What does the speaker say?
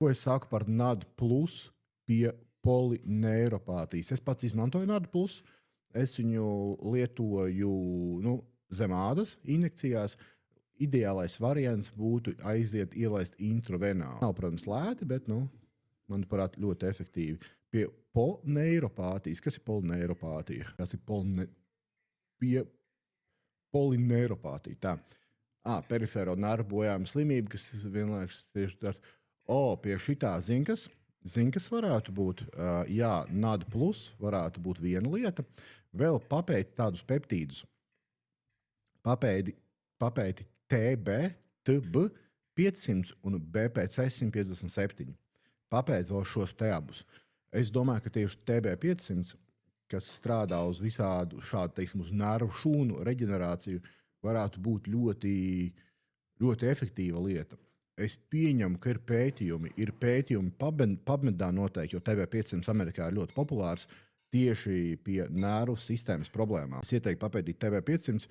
Ko es saku par NAD plus pie polineiropātijas? Es pats izmantoju NAD plus. Es viņu lietoju zem ādas injekcijās. Ideālais variants būtu aiziet ielaist intravenāli. Nav, protams, lēti, bet, manuprāt, ļoti efektīvi. Pie polineiropātijas. Kas ir polineiropātija? Kas ir pie polineiropātija? Tā. Perifēro nervu bojājuma slimība, kas vienlaikus tieši tā. Pie šitā zinkas varētu būt, NAD plus varētu būt viena lieta. Vēl papēti tādus peptīdus. Papēti TB, TB 500 un BPC 157. Papēti vēl šos te abus. Es domāju, ka tieši TB 500, kas strādā uz visādu šādu, teiksim, uz nervu šūnu reģenerāciju, varētu būt ļoti, ļoti efektīva lieta. Es pieņemu, ka ir pētījumi PubMedā noteikti, jo TB 500 Amerikā ir ļoti populārs tieši pie nervu sistēmas problēmām. Es ieteiktu papētīt TB 500.